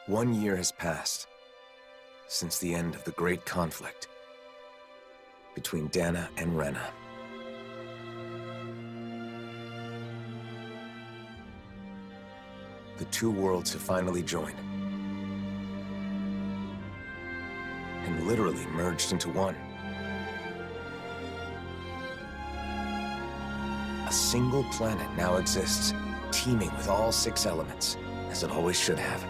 1 year has passed since the end of the great conflict between Dana and Rena. The two worlds have finally joined and literally merged into one. A single planet now exists, teeming with all 6 elements, as it always should have.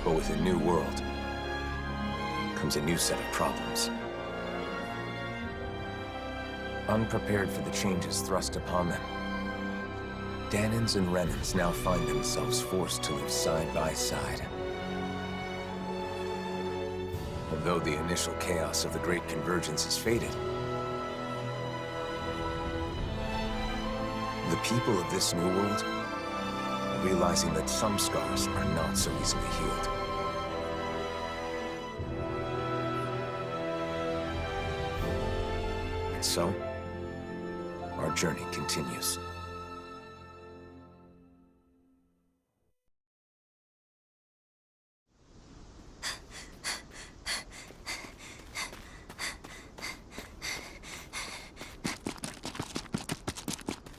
But with a new world comes a new set of problems. Unprepared for the changes thrust upon them, Danans and Renans now find themselves forced to live side by side. And though the initial chaos of the Great Convergence has faded, the people of this new world are realizing that some scars are not so easily healed. And so, our journey continues.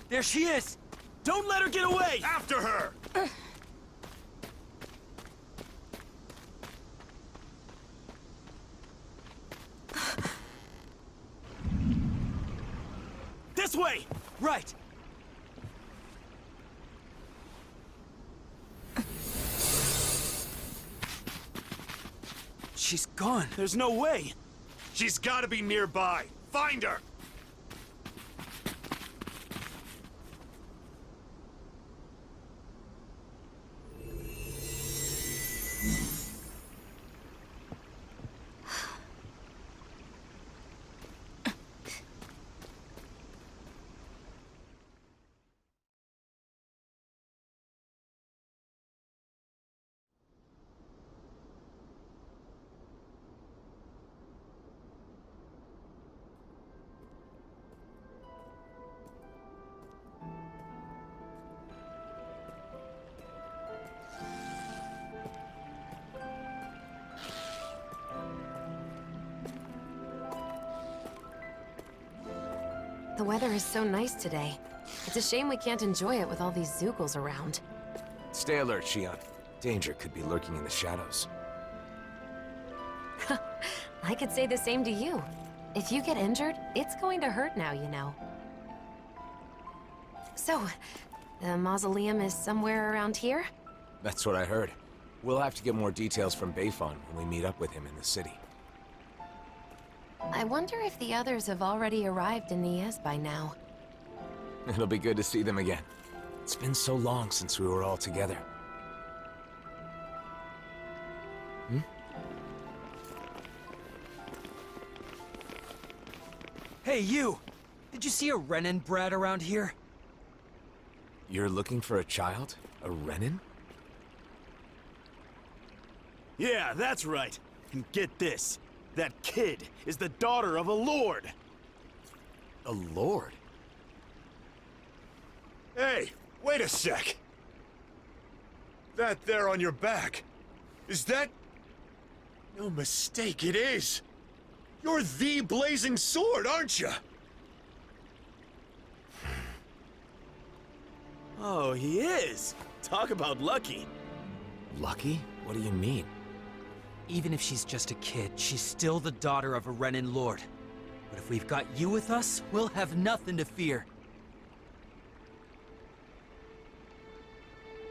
There she is! Don't let her get away! After her! This way! Right! She's gone. There's no way. She's gotta be nearby. Find her! The weather is so nice today. It's a shame we can't enjoy it with all these Zoogles around. Stay alert, Shion. Danger could be lurking in the shadows. I could say the same to you. If you get injured, it's going to hurt now, you know. So, the mausoleum is somewhere around here? That's what I heard. We'll have to get more details from Bayfon when we meet up with him in the city. I wonder if the others have already arrived in Niez by now. It'll be good to see them again. It's been so long since we were all together. Hey, you! Did you see a Renin brat around here? You're looking for a child? A Renin? Yeah, that's right. And get this. That kid is the daughter of a lord. A lord? Hey, wait a sec. That there on your back, is that... No mistake, it is. You're the Blazing Sword, aren't you? Oh, he is. Talk about lucky. Lucky? What do you mean? Even if she's just a kid, she's still the daughter of a Renin lord. But if we've got you with us, we'll have nothing to fear.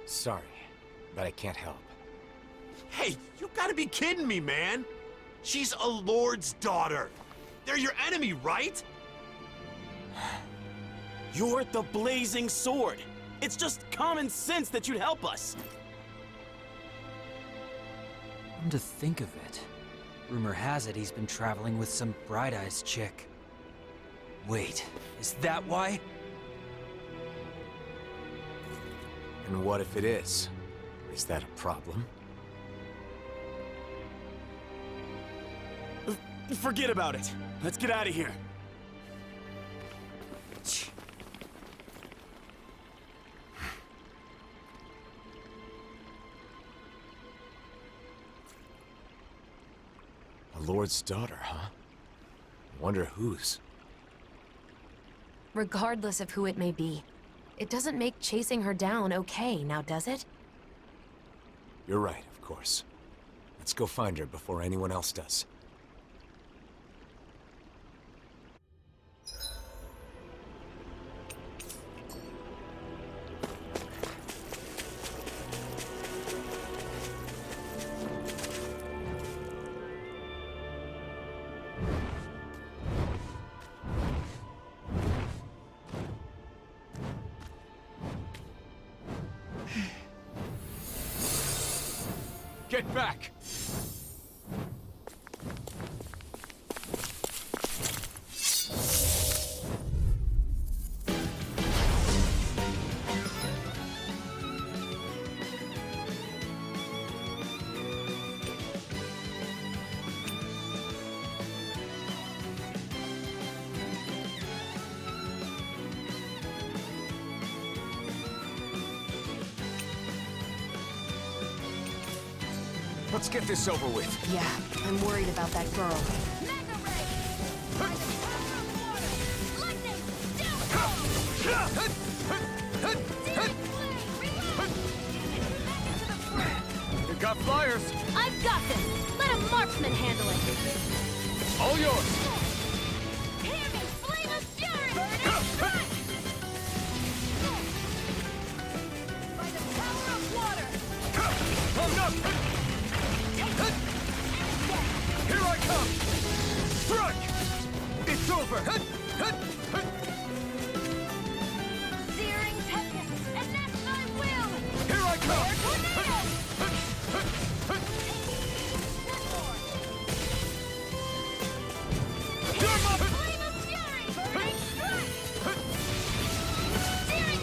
Sorry, but I can't help. Hey, you gotta be kidding me, man. She's a lord's daughter. They're your enemy, right? You're the Blazing Sword. It's just common sense that you'd help us. Come to think of it, rumor has it he's been traveling with some bright-eyes chick. Wait, is that why? And what if it is? Is that a problem? Forget about it. Let's get out of here. Lord's daughter, huh? Wonder whose. Regardless of who it may be, it doesn't make chasing her down okay, now does it? You're right, of course. Let's go find her before anyone else does. Get back! Let's get this over with. Yeah, I'm worried about that girl. You got flyers! I've got this! Let a marksman handle it! All yours! Hear me! Flame of fury! Burning strike! By the power of water! I'm up! Here I come! Strike! It's over! Searing tempest! And that's my will! Here I come! Tornado! You're my... Flame of fury! Burning strike! Searing...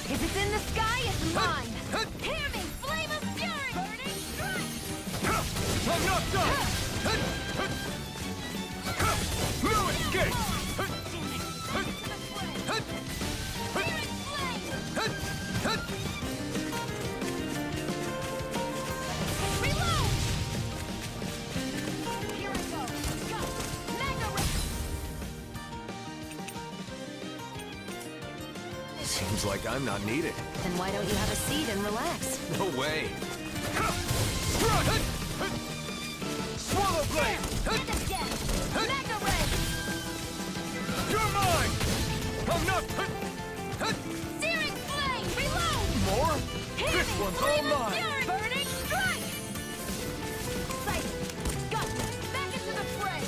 If it's in the sky, it's mine! Hear me! Flame of fury! Burning strike! I'm not done! No escape! Searing flame! Reload! Here I go! Go! Mega ray! Seems like I'm not needed. Then why don't you have a seat and relax? No way. Swallow blade! And again! Mega ray! You're mine! I'm not... Searing flame! Reload! More? Hear This me! one's Flame all of mine! fury! Burning strike! Sight! Go! Back into the fray!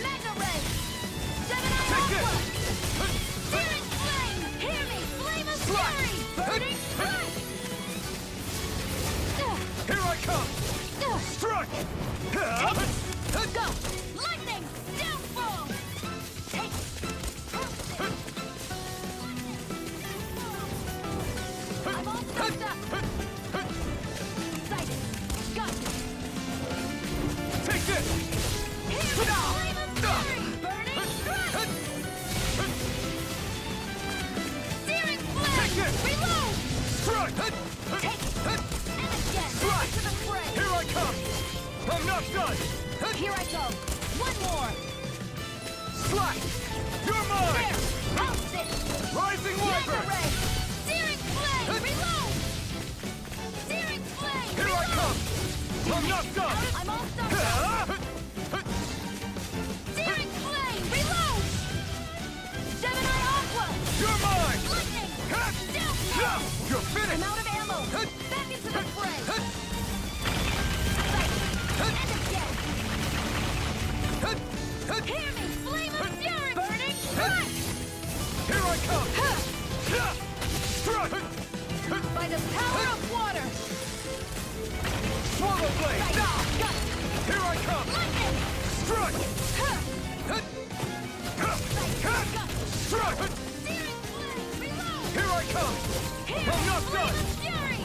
Mega ray! Gemini Take Aqua! this! Searing flame! Hear me! Flame of Strike! fury! Burning strike! Here I come! Strike! Go! Lightning! Downfall! Take! I'm all fucked up! Sighted! Go! Take this! Here we go! Flame of fury! Burning strike! Searing Take flame! this! Reload! Strike! Take it! And again! Strike! To the fray! Here I come! I'm not done! Here I go! One more! Strike! You're mine! There! I'll sit! Rising Mega Wyvern! ray! Searing flame! Reload! Searing flame! Here I come! I'm not done! I'm all stuck up! Searing flame! Reload! Gemini Aqua! You're mine! Lightning! Yeah! Down! You're I'm finished! out of ammo! Back into the fray! Sight! And again! Hear me! Flame of fury! Burning strike! Here I come! Strike! By the power of water! Swallow blade! Sight! Go! Here I come! Lightning! Strike! Strike! Searing flame! Reload! Here I come! Here! I'm not Flame done! of fury!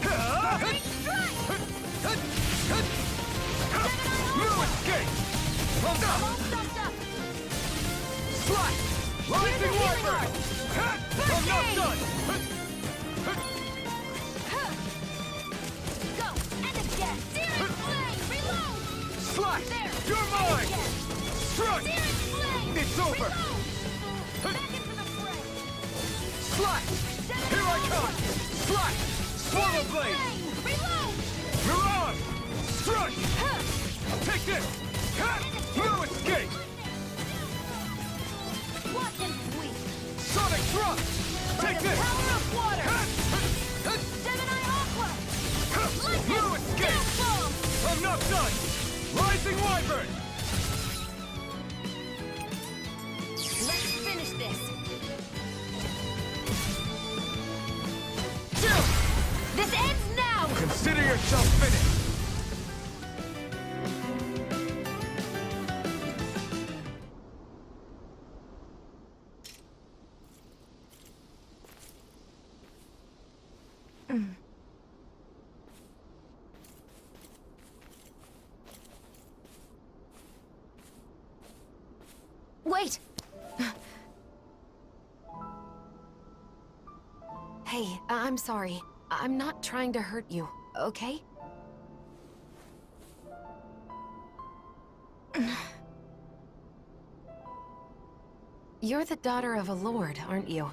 Burning strike! No escape! I'm I'm down! all stuffed up! Strike! Rising healing Wyvern! art. I'm not aid. done! Strike! It's over! Back into the fray! Slash! Here I come! Slash! Swallow blade! Reload! Mirage! Strike! Take this! Ha! No escape! What and sweet! Sonic thrust! Take The this! power of water! Ha! Gemini Aqua! Ha! Lightning! No escape! Death Bomb! I'm not done! Rising Wyvern! Let's finish this! Chill! This ends now! Consider yourself finished! Wait! Hey, I'm sorry. I'm not trying to hurt you, okay? You're the daughter of a lord, aren't you?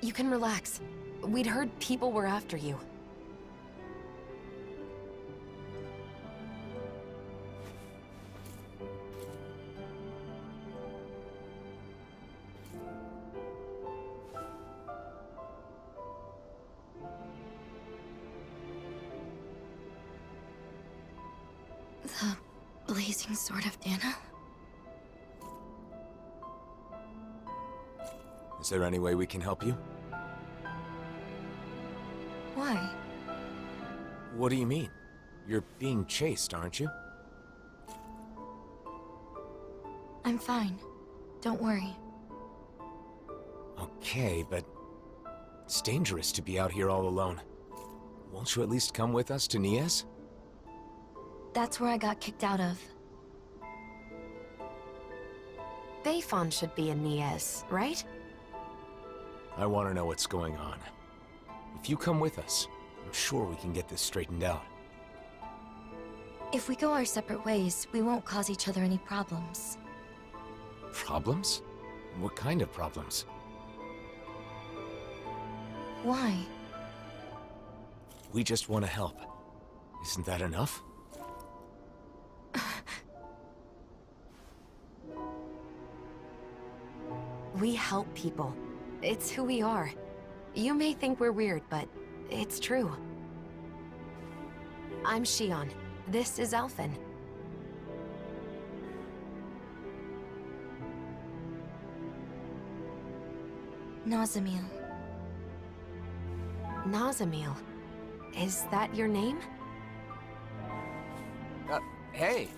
You can relax. We'd heard people were after you. The blazing sword of Dana? Is there any way we can help you? Why? What do you mean? You're being chased, aren't you? I'm fine. Don't worry. Okay, but it's dangerous to be out here all alone. Won't you at least come with us to Nias? That's where I got kicked out of. Bayfon should be in Nias, right? I want to know what's going on. If you come with us, I'm sure we can get this straightened out. If we go our separate ways, we won't cause each other any problems. Problems? What kind of problems? Why? We just want to help. Isn't that enough? We help people. It's who we are. You may think we're weird, but it's true. I'm Shion. This is Alphen. Nazamil. Nazamil. Is that your name? Hey!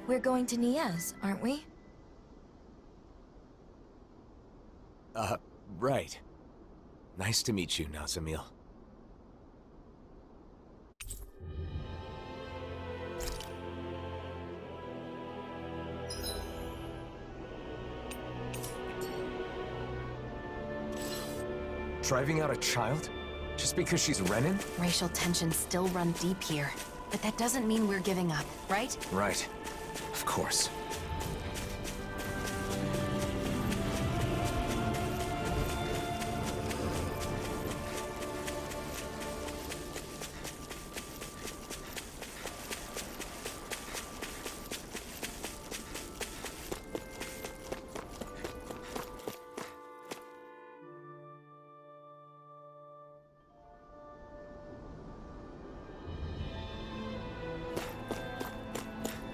We're going to Nias, aren't we? Right. Nice to meet you, Nazamil. Driving out a child? Just because she's Renin? Racial tensions still run deep here. But that doesn't mean we're giving up, right? Right. Of course.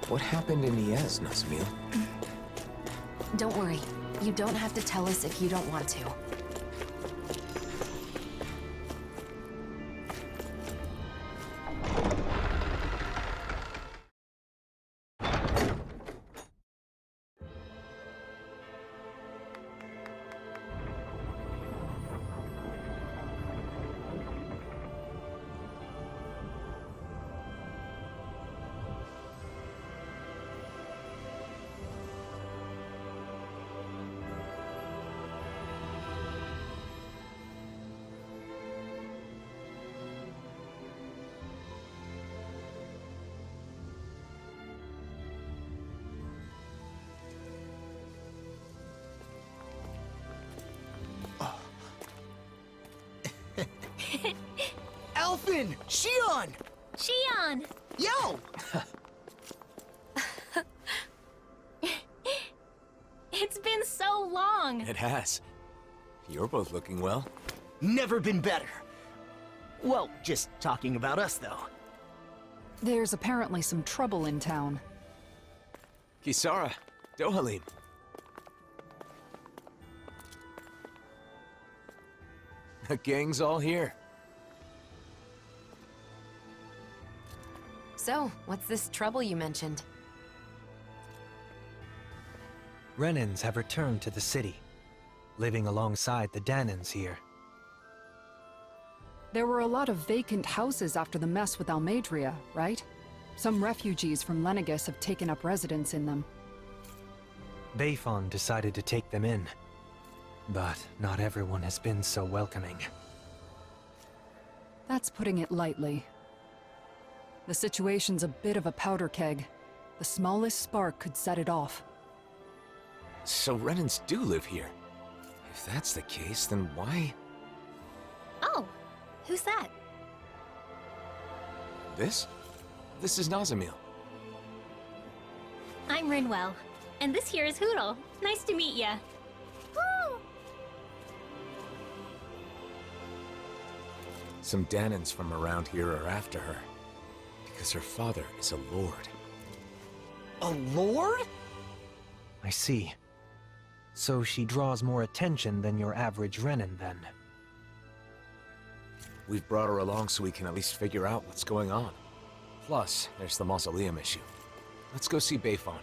What happened in Nias, Nazamil? Don't worry. You don't have to tell us if you don't want to. Finn! Shion! Shion! Yo! It's been so long! It has. You're both looking well. Never been better. Well, just talking about us, though. There's apparently some trouble in town. Kisara, Dohalim. The gang's all here. So, what's this trouble you mentioned? Renans have returned to the city, living alongside the Danans here. There were a lot of vacant houses after the mess with Almadria, right? Some refugees from Lenegus have taken up residence in them. Bayfon decided to take them in, but not everyone has been so welcoming. That's putting it lightly. The situation's a bit of a powder keg. The smallest spark could set it off. So Renans do live here. If that's the case, then why? Oh, who's that? This? This is Nazamil. I'm Rinwell, and this here is Hootle. Nice to meet ya. Woo! Some Danans from around here are after her. Because her father is a lord. A lord? I see. So she draws more attention than your average Renan, then. We've brought her along so we can at least figure out what's going on. Plus, there's the mausoleum issue. Let's go see Bayfon.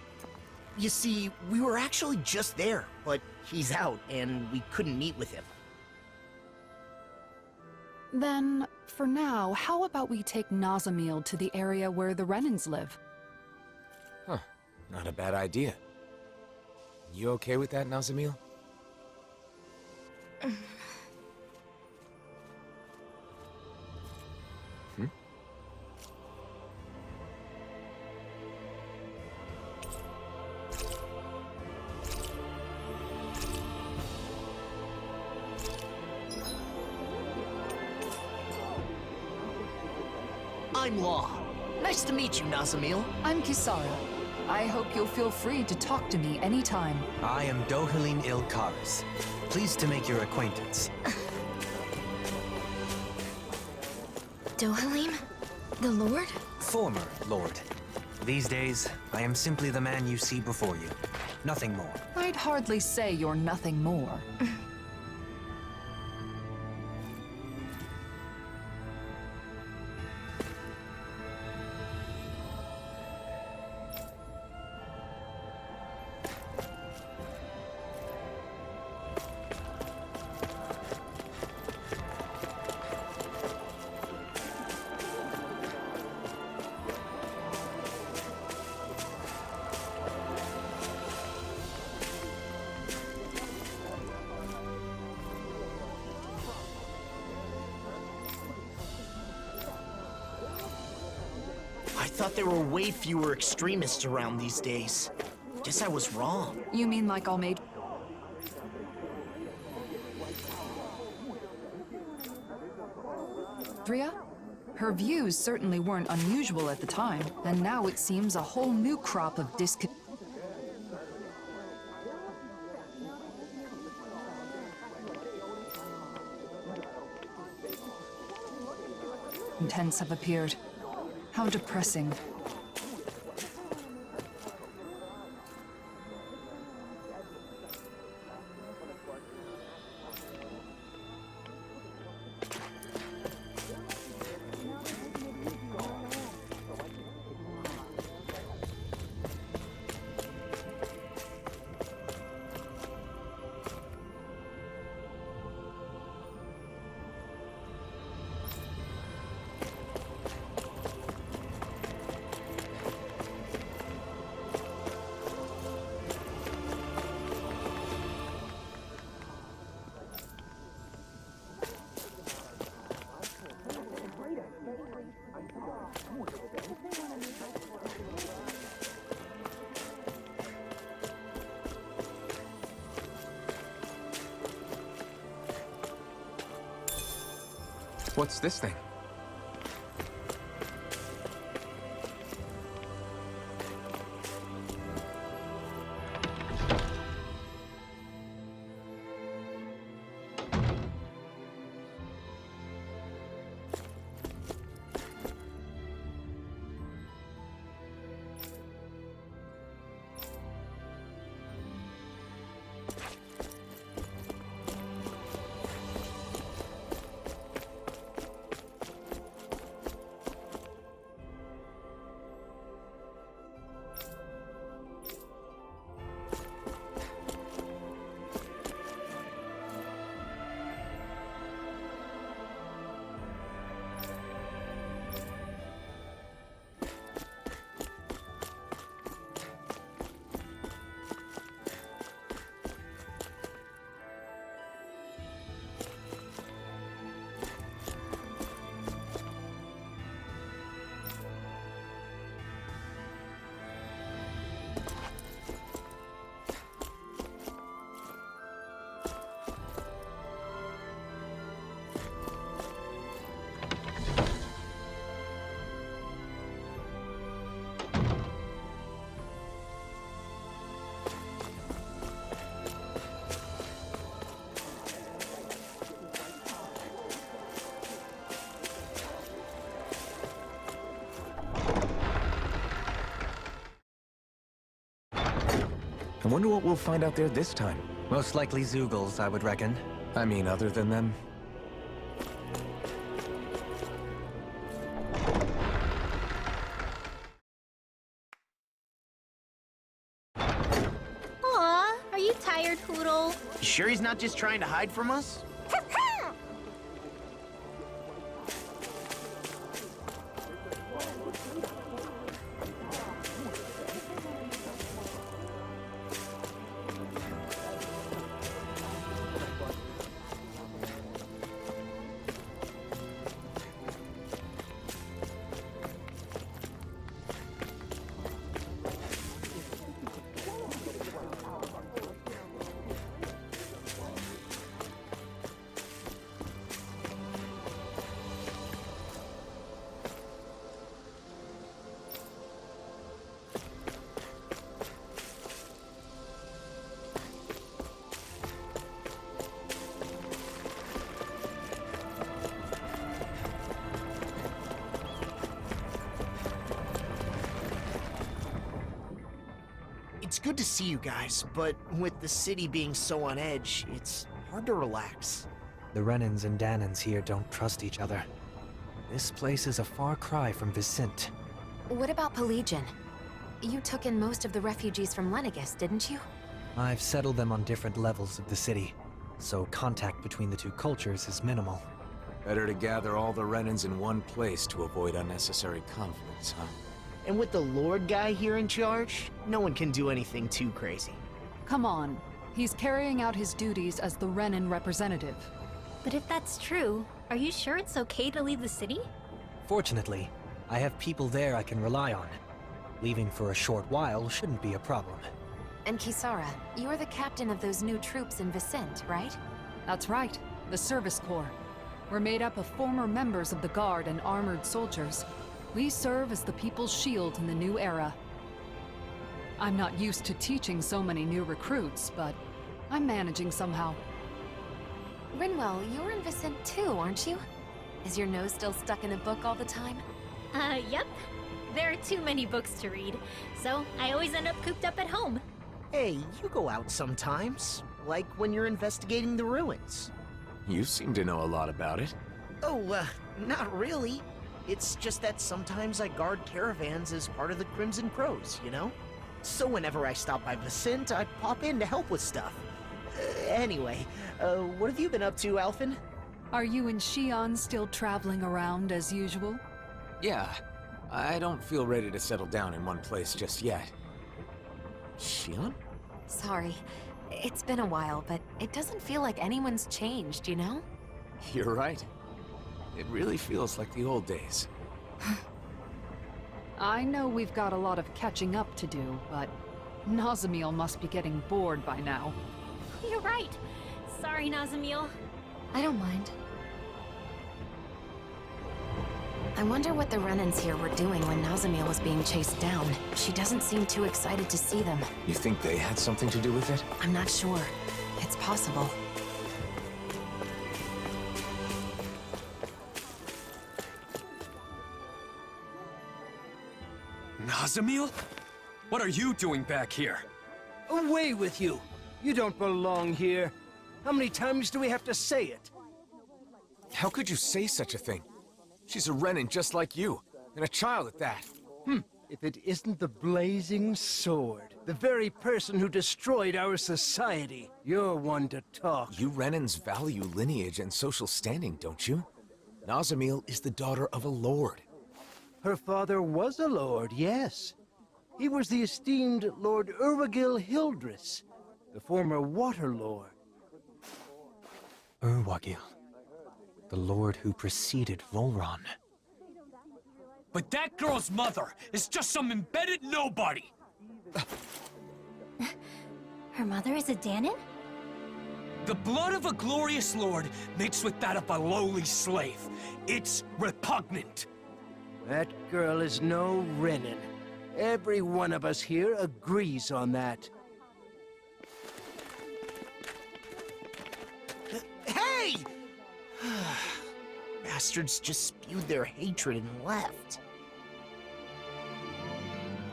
You see, we were actually just there, but he's out, and we couldn't meet with him. Then, for now, how about we take Nazamil to the area where the Renans live? Huh. Not a bad idea. You okay with that, Nazamil? I'm Law. Nice to meet you, Nazamil. I'm Kisara. I hope you'll feel free to talk to me anytime. I am Dohalim Ilkaris. Pleased to make your acquaintance. Dohalim? The Lord? Former Lord. These days, I am simply the man you see before you. Nothing more. I'd hardly say you're nothing more. I thought there were way fewer extremists around these days. Guess I was wrong. You mean like Almaid? Dria? Her views certainly weren't unusual at the time, and now it seems a whole new crop of discontents have appeared. How depressing. What's this thing? wonder what we'll find out there this time. Most likely Zoogles, I would reckon. I mean, other than them. Aw, are you tired, Hoodle? You sure he's not just trying to hide from us? It's good to see you guys, but with the city being so on edge, it's hard to relax. The Renans and Danans here don't trust each other. This place is a far cry from Vicent. What about Pelagian? You took in most of the refugees from Lenegis, didn't you? I've settled them on different levels of the city, so contact between the two cultures is minimal. Better to gather all the Renans in one place to avoid unnecessary conflicts, huh? And with the Lord guy here in charge, no one can do anything too crazy. Come on. He's carrying out his duties as the Renan representative. But if that's true, are you sure it's okay to leave the city? Fortunately, I have people there I can rely on. Leaving for a short while shouldn't be a problem. And Kisara, you're the captain of those new troops in Vicent, right? That's right, the Service Corps. We're made up of former members of the Guard and armored soldiers. We serve as the people's shield in the new era. I'm not used to teaching so many new recruits, but I'm managing somehow. Rinwell, you're in Vicent too, aren't you? Is your nose still stuck in a book all the time? Yep. There are too many books to read, so I always end up cooped up at home. Hey, you go out sometimes, like when you're investigating the ruins. You seem to know a lot about it. Oh, not really. It's just that sometimes I guard caravans as part of the Crimson Crows, you know? So whenever I stop by Vicent, I pop in to help with stuff. Anyway, what have you been up to, Alphen? Are you and Shion still traveling around as usual? Yeah, I don't feel ready to settle down in one place just yet. Shion? Sorry. It's been a while, but it doesn't feel like anyone's changed, you know? You're right. It really feels like the old days. I know we've got a lot of catching up to do, but Nazamiel must be getting bored by now. You're right. Sorry, Nazamiel. I don't mind. I wonder what the Renans here were doing when Nazamiel was being chased down. She doesn't seem too excited to see them. You think they had something to do with it? I'm not sure. It's possible. Nazamiel? What are you doing back here? Away with you! You don't belong here. How many times do we have to say it? How could you say such a thing? She's a Renan just like you, and a child at that. If it isn't the blazing sword, the very person who destroyed our society, you're one to talk. You Renans value lineage and social standing, don't you? Nazamiel is the daughter of a lord. Her father was a lord, yes. He was the esteemed Lord Urwagil Hildress, the former Water Lord. Urwagil, the lord who preceded Volron. But that girl's mother is just some embedded nobody! Her mother is a Danan? The blood of a glorious lord mixed with that of a lowly slave. It's repugnant. That girl is no Renan. Every one of us here agrees on that. Hey! Bastards just spewed their hatred and left.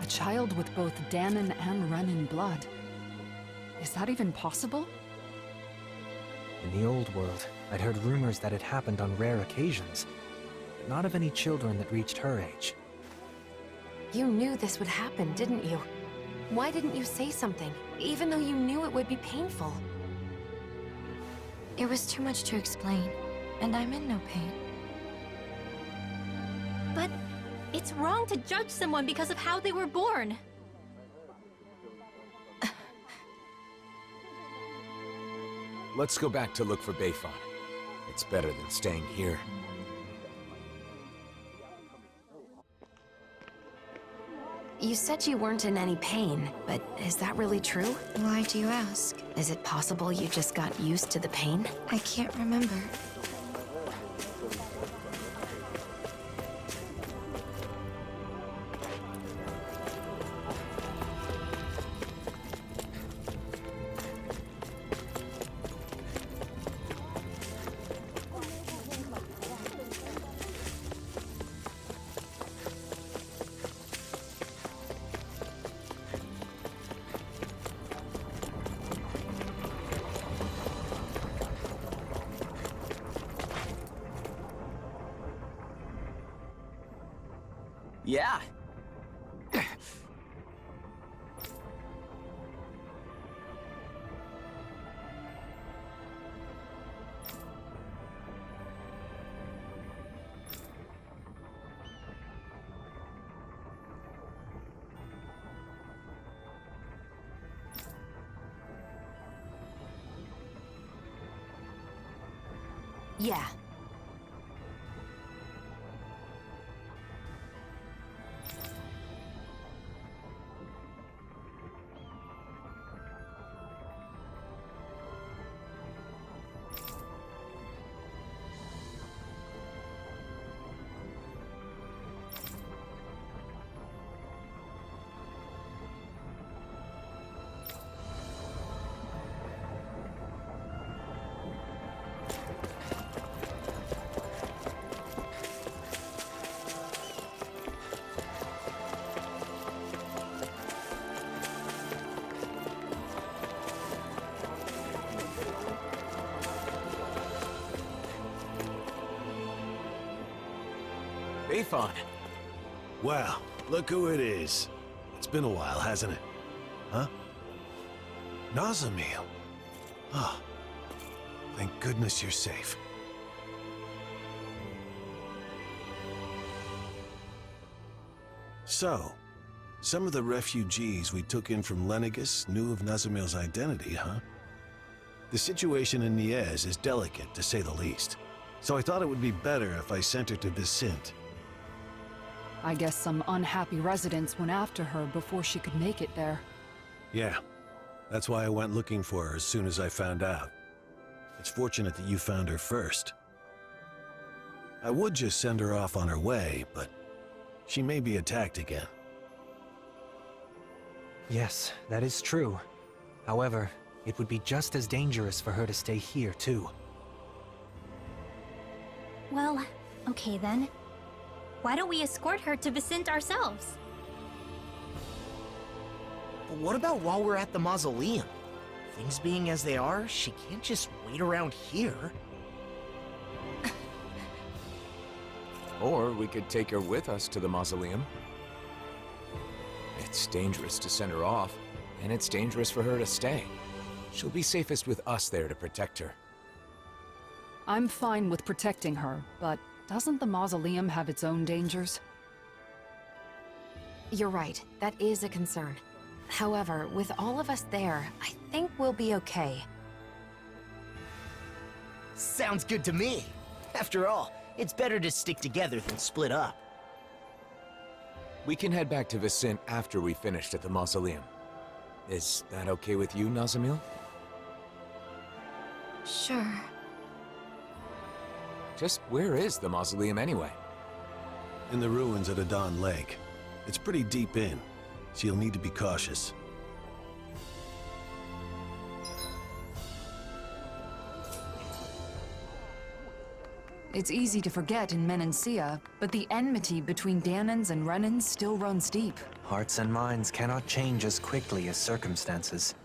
A child with both Danan and Renan blood. Is that even possible? In the old world, I'd heard rumors that it happened on rare occasions, but not of any children that reached her age. You knew this would happen, didn't you? Why didn't you say something, even though you knew it would be painful? It was too much to explain, and I'm in no pain. But it's wrong to judge someone because of how they were born. Let's go back to look for Bayfon. It's better than staying here. You said you weren't in any pain, but is that really true? Why do you ask? Is it possible you just got used to the pain? I can't remember. Yeah. Yeah. Bayfon! Wow, look who it is. It's been a while, hasn't it? Huh? Nazamil. Ah, thank goodness you're safe. So, some of the refugees we took in from Lenegus knew of Nazamil's identity, huh? The situation in Niez is delicate, to say the least. So I thought it would be better if I sent her to Vicente. I guess some unhappy residents went after her before she could make it there. Yeah, that's why I went looking for her as soon as I found out. It's fortunate that you found her first. I would just send her off on her way, but she may be attacked again. Yes, that is true. However, it would be just as dangerous for her to stay here, too. Well, okay then. Why don't we escort her to Vicente ourselves? But what about while we're at the mausoleum? Things being as they are, she can't just wait around here. Or we could take her with us to the mausoleum. It's dangerous to send her off, and it's dangerous for her to stay. She'll be safest with us there to protect her. I'm fine with protecting her, but doesn't the mausoleum have its own dangers? You're right, that is a concern. However, with all of us there, I think we'll be okay. Sounds good to me. After all, it's better to stick together than split up. We can head back to Vicente after we finished at the mausoleum. Is that okay with you, Nazamil? Sure. Just where is the mausoleum anyway? In the ruins at Adon Lake. It's pretty deep in, so you'll need to be cautious. It's easy to forget in Menancia, but the enmity between Dahnans and Renans still runs deep. Hearts and minds cannot change as quickly as circumstances.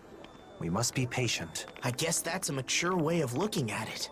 We must be patient. I guess that's a mature way of looking at it.